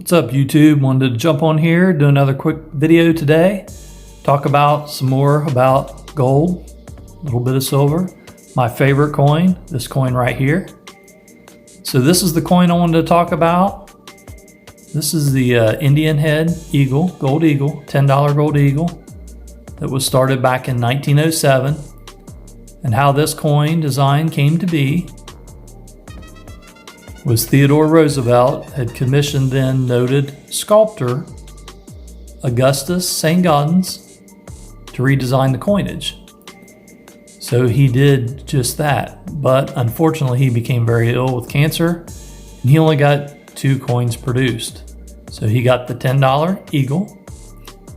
What's up, YouTube? Wanted to jump on here, do another quick video today. Talk about some more about gold, a little bit of silver. My favorite coin, this coin right here. So this is the coin I wanted to talk about. This is the Indian head eagle, gold eagle, $10 gold eagle that was started back in 1907. And how this coin design came to be was Theodore Roosevelt had commissioned then noted sculptor Augustus St. Gaudens to redesign the coinage. So he did just that, but unfortunately he became very ill with cancer and he only got 2 coins produced. So he got the $10 eagle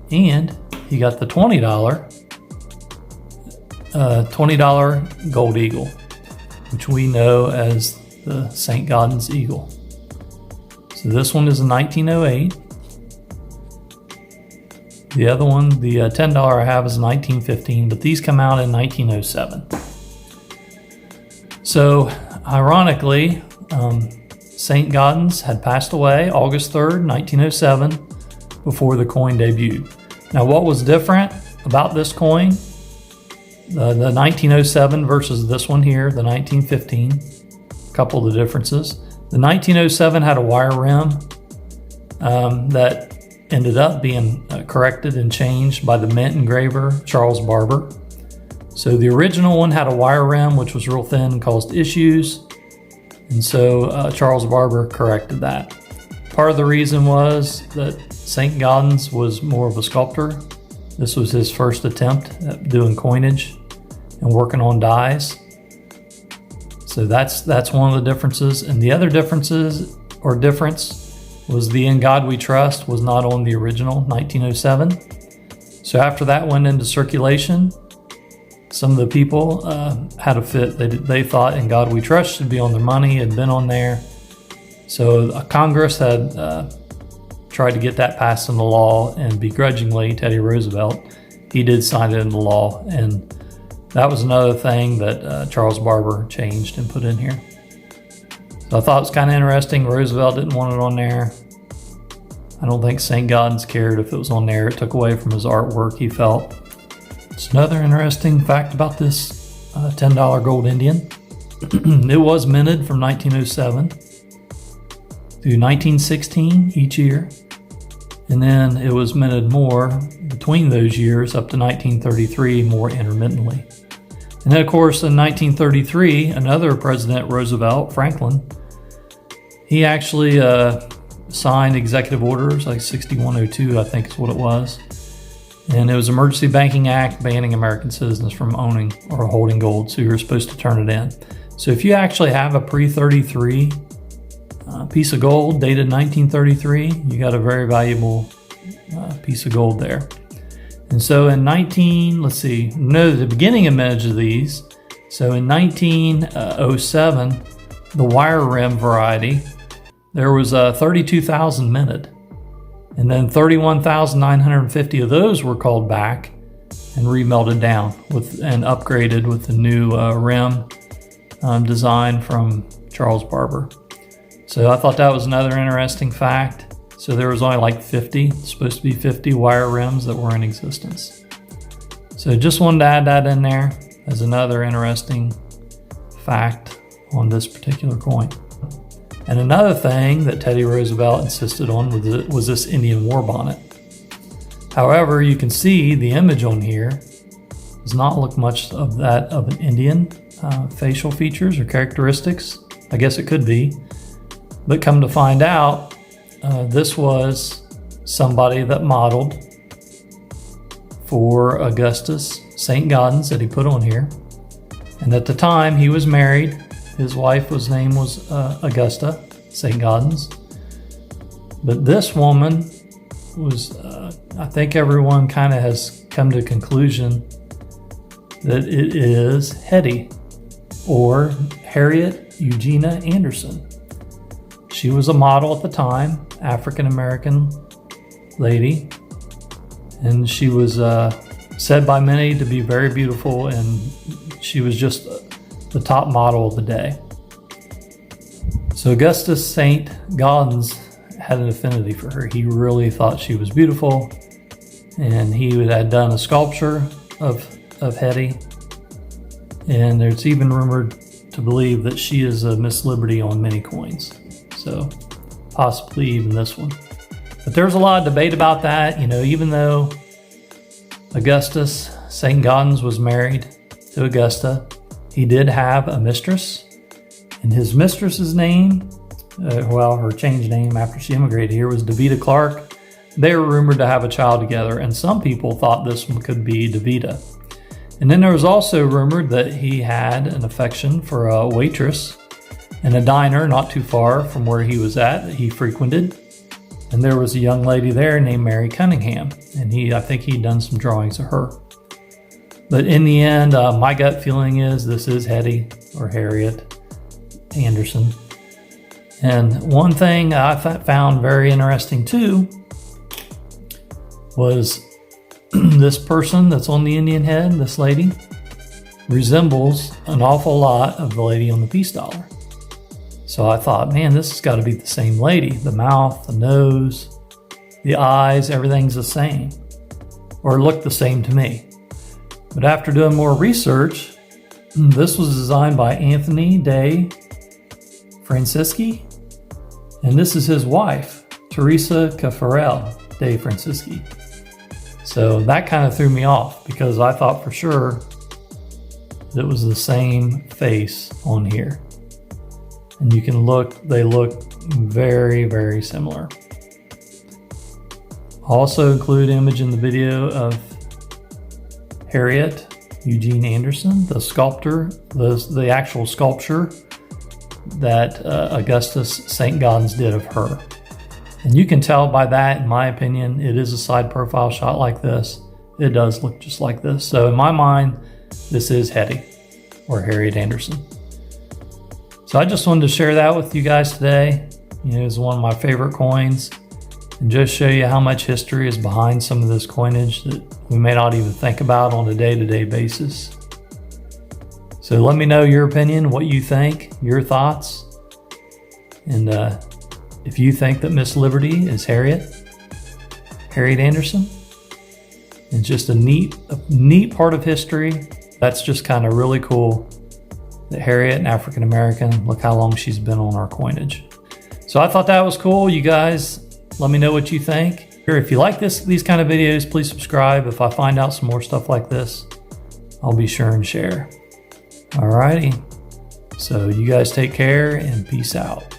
and he got the $20 gold eagle, which we know as the St. Gaudens eagle. So this one is a 1908. The other one, the $10 I have, is 1915, but these come out in 1907. So ironically, St. Gaudens had passed away August 3rd, 1907, before the coin debuted. Now what was different about this coin, the 1907 versus this one here, the 1915, a couple of the differences. The 1907 had a wire rim that ended up being corrected and changed by the mint engraver Charles Barber. So the original one had a wire rim which was real thin and caused issues, and so Charles Barber corrected that. Part of the reason was that St. Gaudens was more of a sculptor. This was his first attempt at doing coinage and working on dies. So that's one of the differences. And the other difference was the In God We Trust was not on the original 1907. So after that went into circulation, some of the people had a fit. They thought In God We Trust should be on their money, had been on there. So Congress had tried to get that passed into law, and begrudgingly Teddy Roosevelt, he did sign it into law. And that was another thing that Charles Barber changed and put in here. So I thought it was kind of interesting. Roosevelt didn't want it on there. I don't think St. Gaudens cared if it was on there. It took away from his artwork, he felt. It's another interesting fact about this $10 gold Indian. It was minted from 1907 through 1916 each year. And then it was minted more between those years up to 1933 more intermittently. And then of course in 1933, another President Roosevelt, Franklin, he actually signed executive orders like 6102, I think is what it was. And it was Emergency Banking Act banning American citizens from owning or holding gold, so you were supposed to turn it in. So if you actually have a pre-33 piece of gold dated 1933, you got a very valuable piece of gold there. And so in the beginning image of these. So in 1907, the wire rim variety, there was 32,000 minted. And then 31,950 of those were called back and remelted down and upgraded with the new rim design from Charles Barber. So I thought that was another interesting fact. So there was only like 50, supposed to be 50 wire rims that were in existence. So just wanted to add that in there as another interesting fact on this particular coin. And another thing that Teddy Roosevelt insisted on was this Indian war bonnet. However, you can see the image on here does not look much of that of an Indian facial features or characteristics. I guess it could be. But come to find out, this was somebody that modeled for Augustus St. Gaudens that he put on here. And at the time he was married. His wife's name was Augusta St. Gaudens. But this woman was, I think everyone kind of has come to the conclusion that it is Hetty, or Harriet Eugenia Anderson. She was a model at the time, African-American lady, and she was said by many to be very beautiful, and she was just the top model of the day. So Augustus St. Gaudens had an affinity for her. He really thought she was beautiful, and he had done a sculpture of Hetty, and there's even rumored to believe that she is a Miss Liberty on many coins, so possibly even this one. But there's a lot of debate about that. Even though Augustus St. Gaudens was married to Augusta, he did have a mistress, and his mistress's name, her changed name after she immigrated here, was Davida Clark. They were rumored to have a child together, and some people thought this one could be Davida. And then there was also rumored that he had an affection for a waitress in a diner not too far from where he was at that he frequented. And there was a young lady there named Mary Cunningham, and I think he'd done some drawings of her. But in the end, my gut feeling is this is Hetty or Harriet Anderson. And one thing I found very interesting too was this person that's on the Indian head, this lady, resembles an awful lot of the lady on the peace dollar. So I thought, man, this has got to be the same lady. The mouth, the nose, the eyes, everything's the same, or looked the same to me. But after doing more research, this was designed by Anthony de Francisci, and this is his wife, Teresa Caffarel de Francisci. So that kind of threw me off because I thought for sure that it was the same face on here. And they look very, very similar. I'll also include an image in the video of Harriet Eugene Anderson, the sculptor, the actual sculpture that Augustus St. Gaudens did of her. And you can tell by that, in my opinion, it is a side profile shot like this. It does look just like this. So in my mind, this is Hetty or Harriet Anderson. So I just wanted to share that with you guys today. It's one of my favorite coins, and just show you how much history is behind some of this coinage that we may not even think about on a day-to-day basis. So let me know your opinion, what you think, your thoughts, and if you think that Miss Liberty is Harriet Anderson. It's just a neat part of history. That's just kind of really cool that Harriet, an African American, look how long she's been on our coinage. So I thought that was cool. You guys, let me know what you think. If you like these kind of videos, please subscribe. If I find out some more stuff like this, I'll be sure and share. Alrighty. So you guys take care and peace out.